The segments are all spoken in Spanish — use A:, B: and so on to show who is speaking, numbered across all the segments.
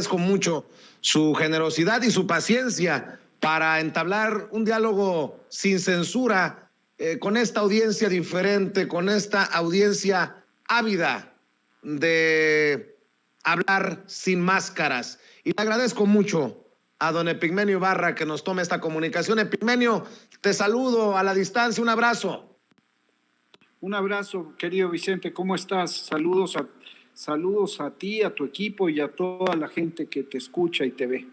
A: agradezco mucho su generosidad y su paciencia para entablar un diálogo sin censura con esta audiencia diferente, con esta audiencia ávida de hablar sin máscaras. Y le agradezco mucho a don Epigmenio Ibarra que nos tome esta comunicación. Epigmenio, te saludo a la distancia, un abrazo.
B: Un abrazo, querido Vicente, ¿cómo estás? Saludos a ti, a tu equipo y a toda la gente que te escucha y te ve.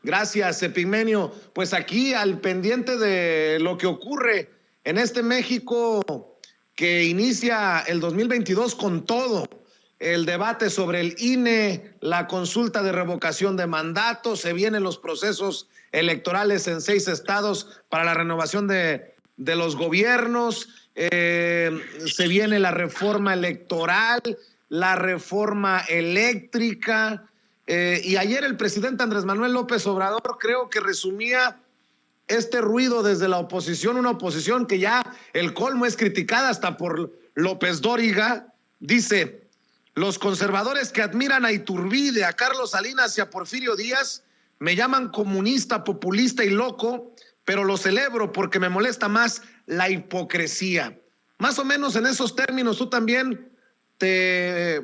A: Gracias, Epigmenio. Pues aquí al pendiente de lo que ocurre en este México que inicia el 2022 con todo. El debate sobre el INE, la consulta de revocación de mandato, se vienen los procesos electorales en 6 estados para la renovación de los gobiernos, se viene la reforma electoral, la reforma eléctrica, y ayer el presidente Andrés Manuel López Obrador creo que resumía este ruido desde la oposición, una oposición que ya el colmo es criticada hasta por López Dóriga. Dice: los conservadores que admiran a Iturbide, a Carlos Salinas y a Porfirio Díaz me llaman comunista, populista y loco, pero lo celebro porque me molesta más la hipocresía. Más o menos en esos términos tú también te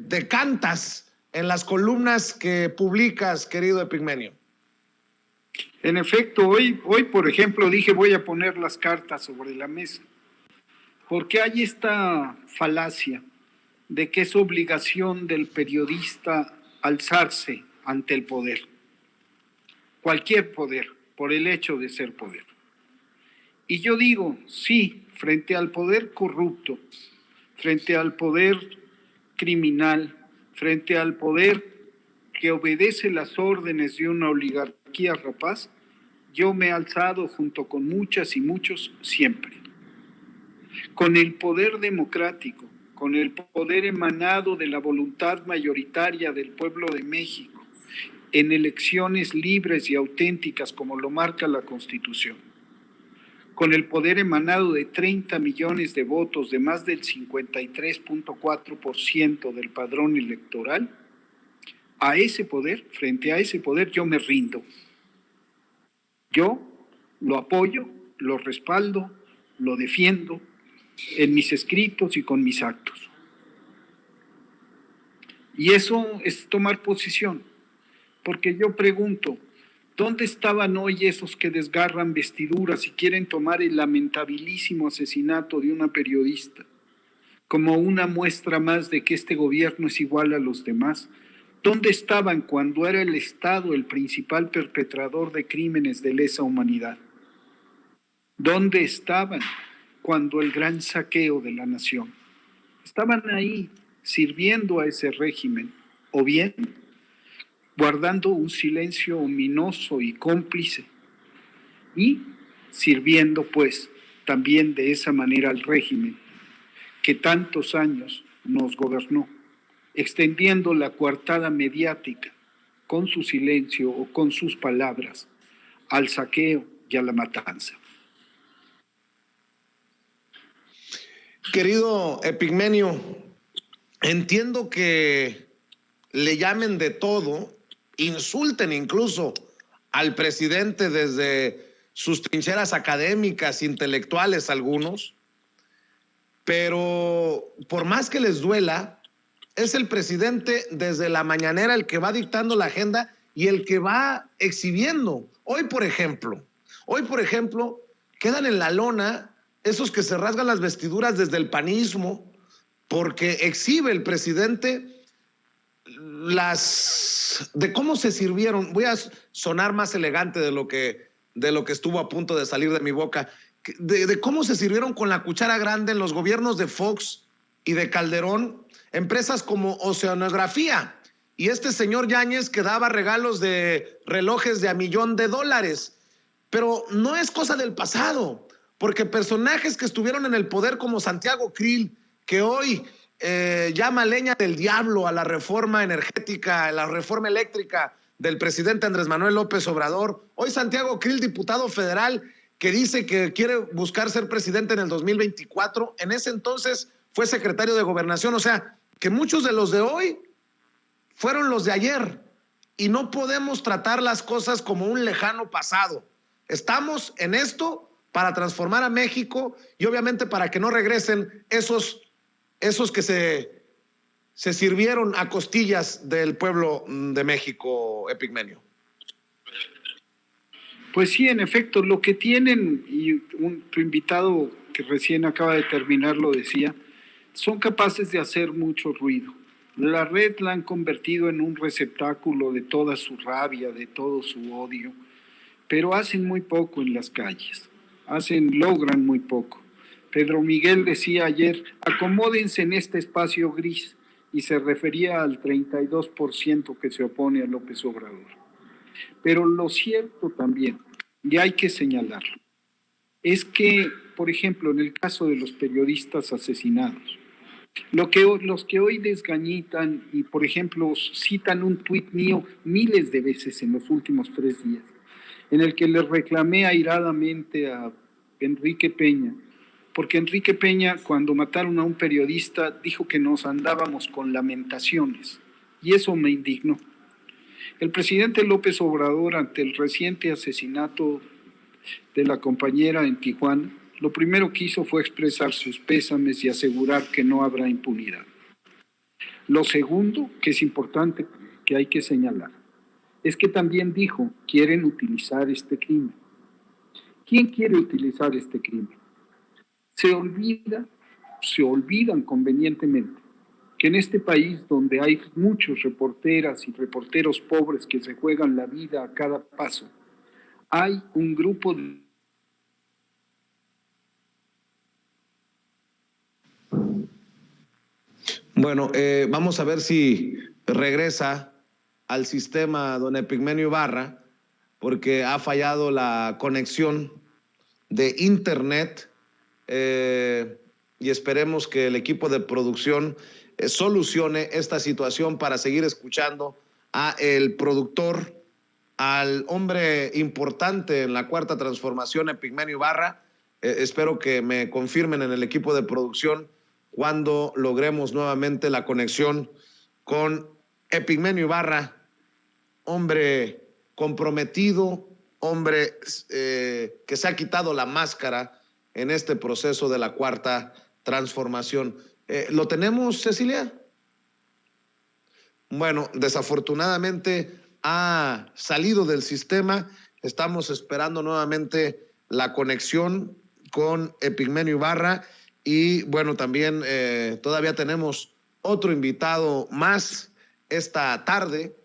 A: decantas en las columnas que publicas, querido Epigmenio.
B: En efecto, hoy, por ejemplo, dije voy a poner las cartas sobre la mesa, porque hay esta falacia de que es obligación del periodista alzarse ante el poder, cualquier poder, por el hecho de ser poder. Y yo digo, sí, frente al poder corrupto, frente al poder criminal, frente al poder que obedece las órdenes de una oligarquía rapaz, yo me he alzado junto con muchas y muchos siempre. Con el poder democrático, con el poder emanado de la voluntad mayoritaria del pueblo de México, en elecciones libres y auténticas como lo marca la Constitución, con el poder emanado de 30 millones de votos, de más del 53.4% del padrón electoral, a ese poder, frente a ese poder, yo me rindo. Yo lo apoyo, lo respaldo, lo defiendo en mis escritos y con mis actos. Y eso es tomar posición, porque yo pregunto, ¿dónde estaban hoy esos que desgarran vestiduras y quieren tomar el lamentabilísimo asesinato de una periodista como una muestra más de que este gobierno es igual a los demás? ¿Dónde estaban cuando era el Estado el principal perpetrador de crímenes de lesa humanidad? ¿Dónde estaban cuando el gran saqueo de la nación? Estaban ahí sirviendo a ese régimen, o bien guardando un silencio ominoso y cómplice, y sirviendo pues también de esa manera al régimen que tantos años nos gobernó, extendiendo la coartada mediática con su silencio o con sus palabras al saqueo y a la matanza.
A: Querido Epigmenio, entiendo que le llamen de todo, insulten incluso al presidente desde sus trincheras académicas, intelectuales algunos, pero por más que les duela, es el presidente desde la mañanera el que va dictando la agenda y el que va exhibiendo. Hoy, por ejemplo, quedan en la lona esos que se rasgan las vestiduras desde el panismo, porque exhibe el presidente de cómo se sirvieron. Voy a sonar más elegante de lo que estuvo a punto de salir de mi boca, de cómo se sirvieron con la cuchara grande en los gobiernos de Fox y de Calderón, empresas como Oceanografía, y este señor Yáñez que daba regalos de relojes de $1 millón. Pero no es cosa del pasado, porque personajes que estuvieron en el poder como Santiago Krill, que hoy llama leña del diablo a la reforma energética, a la reforma eléctrica del presidente Andrés Manuel López Obrador. Hoy Santiago Krill, diputado federal, que dice que quiere buscar ser presidente en el 2024. En ese entonces fue secretario de Gobernación. O sea, que muchos de los de hoy fueron los de ayer y no podemos tratar las cosas como un lejano pasado. Estamos en esto para transformar a México y obviamente para que no regresen esos que se sirvieron a costillas del pueblo de México, Epigmenio.
B: Pues sí, en efecto, lo que tienen, y tu invitado que recién acaba de terminar lo decía, son capaces de hacer mucho ruido. La red la han convertido en un receptáculo de toda su rabia, de todo su odio, pero hacen muy poco en las calles, logran muy poco. Pedro Miguel decía ayer, acomódense en este espacio gris, y se refería al 32% que se opone a López Obrador. Pero lo cierto también, y hay que señalarlo, es que, por ejemplo, en el caso de los periodistas asesinados, los que hoy desgañitan y, por ejemplo, citan un tuit mío miles de veces en los últimos 3 días, en el que le reclamé airadamente a Enrique Peña, porque Enrique Peña, cuando mataron a un periodista, dijo que nos andábamos con lamentaciones, y eso me indignó. El presidente López Obrador, ante el reciente asesinato de la compañera en Tijuana, lo primero que hizo fue expresar sus pésames y asegurar que no habrá impunidad. Lo segundo, que es importante, que hay que señalar, es que también dijo, quieren utilizar este crimen. ¿Quién quiere utilizar este crimen? Se olvidan convenientemente que en este país donde hay muchos reporteras y reporteros pobres que se juegan la vida a cada paso, hay un grupo de...
A: Bueno, vamos a ver si regresa al sistema don Epigmenio Ibarra, porque ha fallado la conexión de internet, y esperemos que el equipo de producción solucione esta situación para seguir escuchando a el productor, al hombre importante en la Cuarta Transformación, Epigmenio Ibarra. Espero que me confirmen en el equipo de producción cuando logremos nuevamente la conexión con Epigmenio Ibarra, hombre comprometido, hombre que se ha quitado la máscara en este proceso de la Cuarta Transformación. ¿Lo tenemos, Cecilia? Bueno, desafortunadamente ha salido del sistema. Estamos esperando nuevamente la conexión con Epigmenio Ibarra y bueno, también todavía tenemos otro invitado más esta tarde.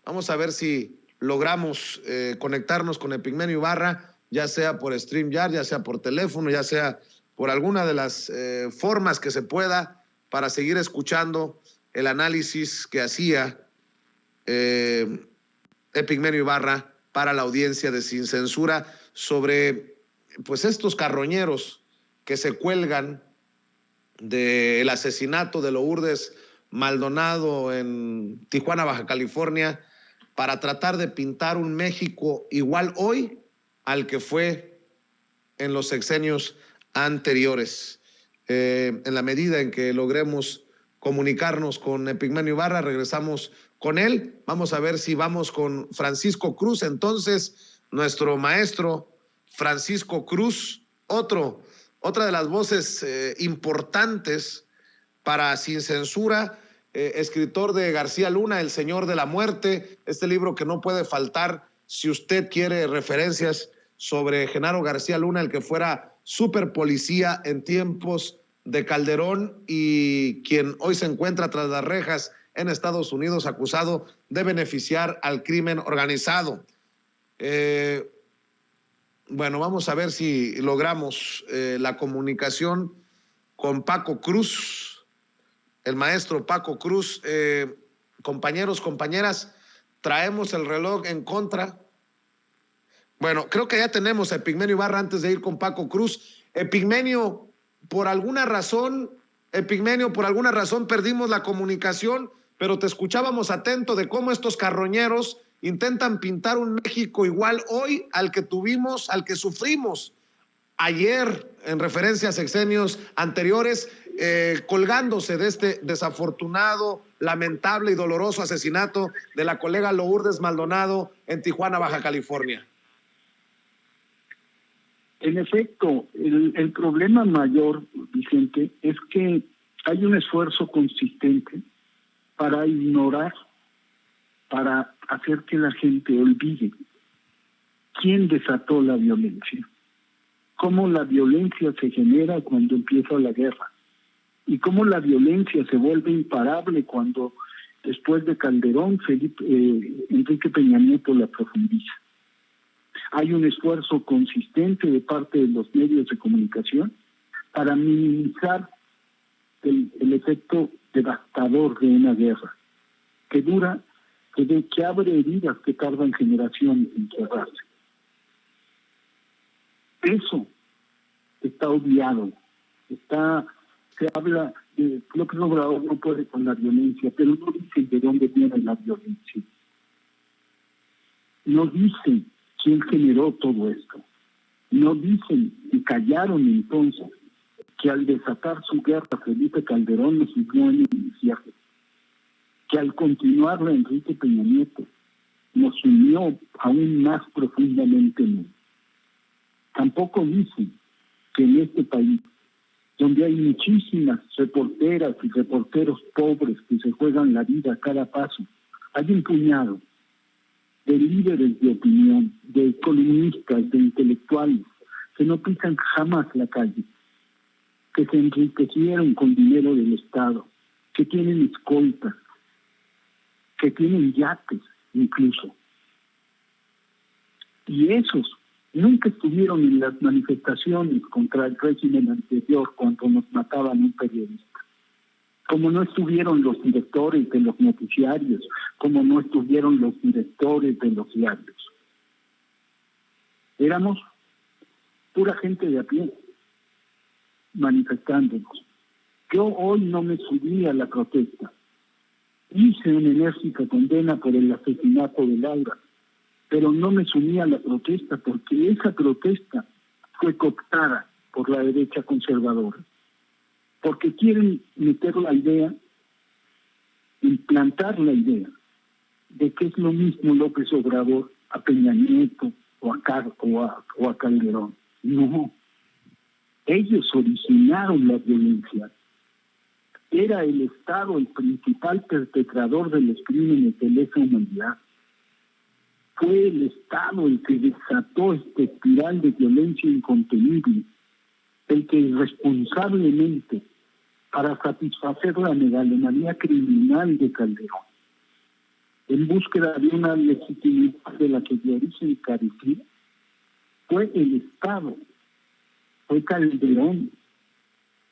A: Vamos a ver si logramos conectarnos con Epigmenio Ibarra, ya sea por StreamYard, ya sea por teléfono, ya sea por alguna de las formas que se pueda para seguir escuchando el análisis que hacía Epigmenio Ibarra para la audiencia de Sin Censura sobre pues estos carroñeros que se cuelgan del asesinato de Lourdes Maldonado en Tijuana, Baja California, para tratar de pintar un México igual hoy al que fue en los sexenios anteriores. En la medida en que logremos comunicarnos con Epigmenio Ibarra, regresamos con él. Vamos a ver si vamos con Francisco Cruz. Entonces, nuestro maestro Francisco Cruz, otra de las voces importantes para Sin Censura, escritor de García Luna, El Señor de la Muerte, este libro que no puede faltar si usted quiere referencias sobre Genaro García Luna, el que fuera super policía en tiempos de Calderón y quien hoy se encuentra tras las rejas en Estados Unidos acusado de beneficiar al crimen organizado. Bueno, vamos a ver si logramos la comunicación con Paco Cruz, el maestro Paco Cruz. Compañeros, compañeras, traemos el reloj en contra. Bueno, creo que ya tenemos a Epigmenio Ibarra antes de ir con Paco Cruz. Epigmenio, por alguna razón perdimos la comunicación, pero te escuchábamos atento de cómo estos carroñeros intentan pintar un México igual hoy al que tuvimos, al que sufrimos ayer en referencia a sexenios anteriores, colgándose de este desafortunado, lamentable y doloroso asesinato de la colega Lourdes Maldonado en Tijuana, Baja California.
B: En efecto, el problema mayor, Vicente, es que hay un esfuerzo consistente para ignorar, para hacer que la gente olvide quién desató la violencia, cómo la violencia se genera cuando empieza la guerra y cómo la violencia se vuelve imparable cuando después de Calderón, Enrique Peña Nieto la profundiza. Hay un esfuerzo consistente de parte de los medios de comunicación para minimizar el efecto devastador de una guerra que dura, que abre heridas que tardan generaciones en cerrarse. Eso está obviado, se habla de López Obrador no puede con la violencia, pero no dicen de dónde viene la violencia. No dicen quién generó todo esto. No dicen y callaron entonces que al desatar su guerra Felipe Calderón nos unió en el infierno, que al continuarla Enrique Peña Nieto nos unió aún más profundamente en él. Tampoco dicen que en este país, donde hay muchísimas reporteras y reporteros pobres que se juegan la vida a cada paso, hay un puñado de líderes de opinión, de columnistas, de intelectuales, que no pisan jamás la calle, que se enriquecieron con dinero del Estado, que tienen escoltas, que tienen yates incluso. Y esos nunca estuvieron en las manifestaciones contra el régimen anterior cuando nos mataban un periodista. Como no estuvieron los directores de los noticiarios, como no estuvieron los directores de los diarios. Éramos pura gente de a pie, manifestándonos. Yo hoy no me subí a la protesta. Hice una enérgica condena por el asesinato de Laura, pero no me sumí a la protesta porque esa protesta fue cooptada por la derecha conservadora. Porque quieren meter la idea, implantar la idea de que es lo mismo López Obrador a Peña Nieto o a Calderón. No, ellos originaron la violencia. Era el Estado el principal perpetrador de los crímenes de lesa humanidad. Fue el Estado el que desató esta espiral de violencia incontenible, el que irresponsablemente, para satisfacer la megalomanía criminal de Calderón, en búsqueda de una legitimidad de la que de origen carecía, fue el Estado, fue Calderón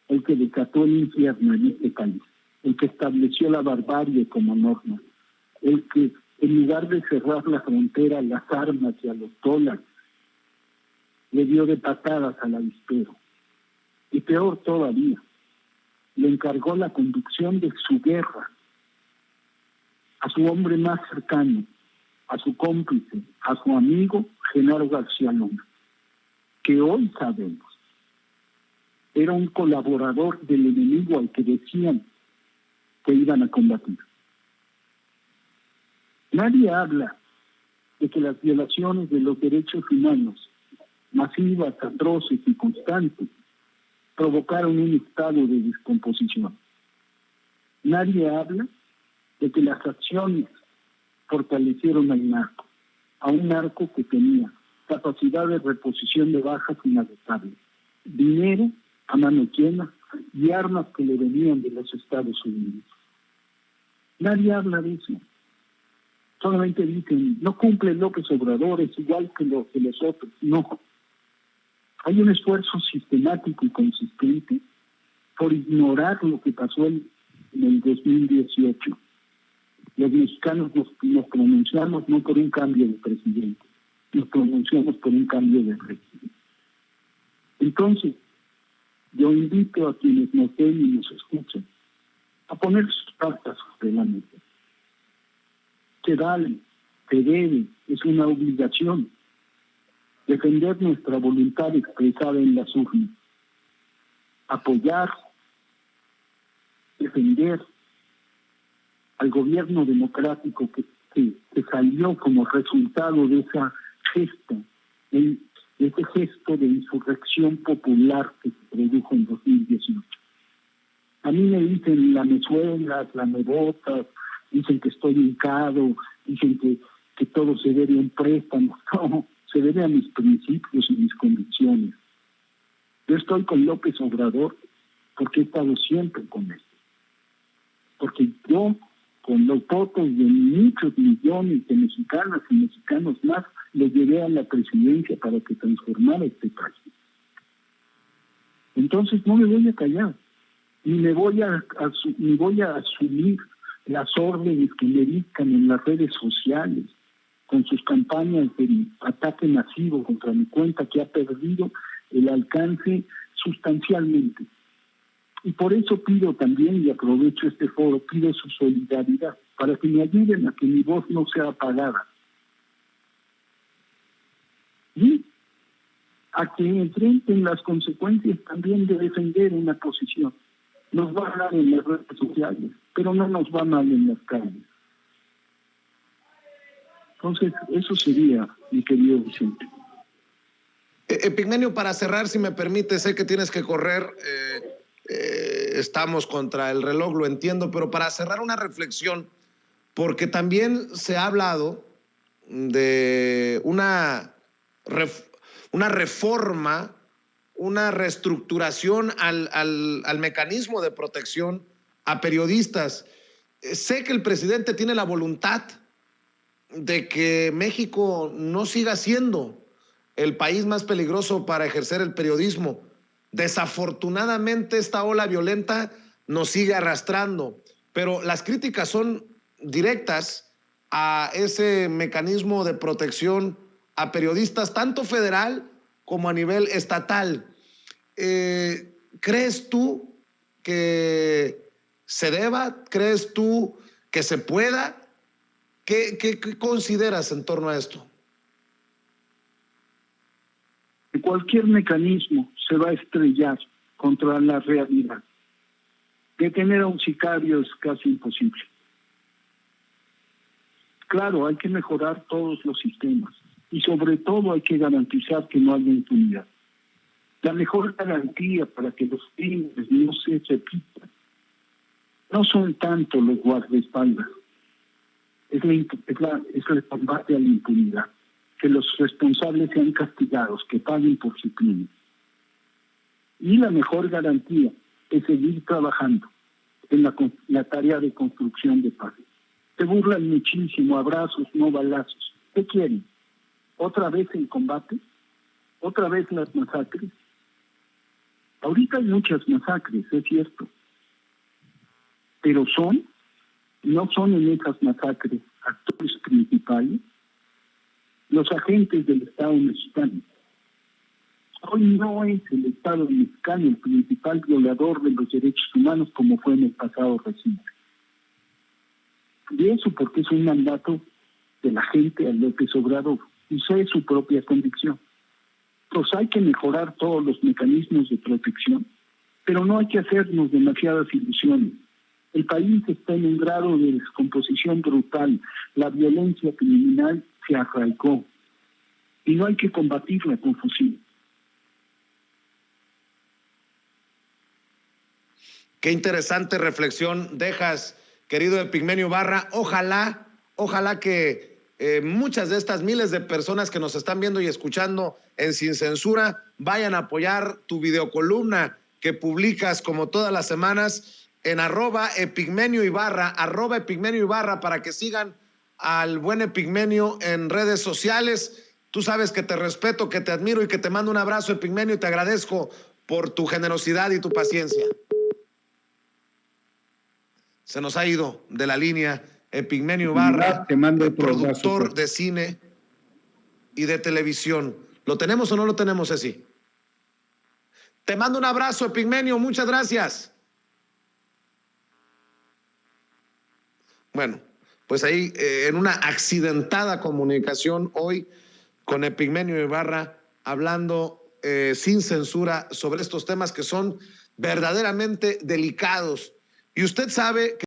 B: el que desató el infierno en este país, el que estableció la barbarie como norma, el que en lugar de cerrar la frontera a las armas y a los dólares, le dio de patadas al avispero. Y peor todavía, le encargó la conducción de su guerra a su hombre más cercano, a su cómplice, a su amigo Genaro García Luna, que hoy sabemos era un colaborador del enemigo al que decían que iban a combatir. Nadie habla de que las violaciones de los derechos humanos, masivas, atroces y constantes, provocaron un estado de descomposición. Nadie habla de que las acciones fortalecieron al narco, a un narco que tenía capacidad de reposición de bajas inagotables, dinero a mano llena y armas que le venían de los Estados Unidos. Nadie habla de eso. Solamente dicen, no cumple López Obrador, es igual que los otros. No. Hay un esfuerzo sistemático y consistente por ignorar lo que pasó en el 2018. Los mexicanos nos pronunciamos no por un cambio de presidente, nos pronunciamos por un cambio de régimen. Entonces, yo invito a quienes nos ven y nos escuchan a poner sus cartas sobre la mesa. Se vale, se debe, es una obligación
C: defender nuestra voluntad expresada en las urnas, apoyar, defender al gobierno democrático que salió como resultado de esa gesta, de ese gesto de insurrección popular que se produjo en 2018. A mí me dicen lamezuelas, lamebotas, dicen que estoy hincado, dicen que todo se debe a un préstamo. No, se debe a mis principios y mis convicciones. Yo estoy con López Obrador porque he estado siempre con él. Porque yo, con los votos de muchos millones de mexicanas y mexicanos más, le llevé a la presidencia para que transformara este país. Entonces no me voy a callar, ni voy a asumir las órdenes que me dictan en las redes sociales, con sus campañas de ataque masivo contra mi cuenta, que ha perdido el alcance sustancialmente. Y por eso pido también, y aprovecho este foro, pido su solidaridad, para que me ayuden a que mi voz no sea apagada. Y a que enfrenten las consecuencias también de defender una posición. Nos va mal en las redes sociales, pero no nos va mal en las calles. Entonces, eso sería, mi querido Vicente.
A: Epigmenio, para cerrar, si me permite, sé que tienes que correr, estamos contra el reloj, lo entiendo, pero para cerrar una reflexión, porque también se ha hablado de una reforma, una reestructuración al mecanismo de protección a periodistas. Sé que el presidente tiene la voluntad de que México no siga siendo el país más peligroso para ejercer el periodismo. Desafortunadamente, esta ola violenta nos sigue arrastrando, pero las críticas son directas a ese mecanismo de protección a periodistas, tanto federal como a nivel estatal. ¿Crees tú que se deba? ¿Crees tú que se pueda? ¿Qué consideras en torno a esto?
C: Cualquier mecanismo se va a estrellar contra la realidad. Detener a un sicario es casi imposible. Claro, hay que mejorar todos los sistemas y sobre todo hay que garantizar que no haya impunidad. La mejor garantía para que los crímenes no se repitan no son tanto los guardaespaldas, es el combate a la impunidad, que los responsables sean castigados, que paguen por su crimen. Y la mejor garantía es seguir trabajando en la tarea de construcción de paz. Se burlan muchísimo, abrazos, no balazos. ¿Qué quieren? ¿Otra vez el combate? ¿Otra vez las masacres? Ahorita hay muchas masacres, es cierto. Pero no son en esas masacres actores principales los agentes del Estado mexicano. Hoy no es el Estado mexicano el principal violador de los derechos humanos como fue en el pasado reciente. Y eso porque es un mandato de la gente a López Obrador, y esa es su propia convicción. Pues hay que mejorar todos los mecanismos de protección, pero no hay que hacernos demasiadas ilusiones. El país está en un grado de descomposición brutal, la violencia criminal se arraigó, y no hay que combatirla con fusil.
A: Qué interesante reflexión dejas, querido Epigmenio Ibarra. Ojalá que muchas de estas miles de personas que nos están viendo y escuchando en Sin Censura vayan a apoyar tu videocolumna que publicas como todas las semanas en @Epigmenio Ibarra, @Epigmenio Ibarra, para que sigan al buen Epigmenio en redes sociales. Tú sabes que te respeto, que te admiro y que te mando un abrazo, Epigmenio, y te agradezco por tu generosidad y tu paciencia. Se nos ha ido de la línea Epigmenio Ibarra, productor de cine y de televisión. ¿Lo tenemos o no lo tenemos, Ceci? Te mando un abrazo, Epigmenio, muchas gracias. Bueno, pues ahí en una accidentada comunicación hoy con Epigmenio Ibarra, hablando sin censura sobre estos temas que son verdaderamente delicados. Y usted sabe que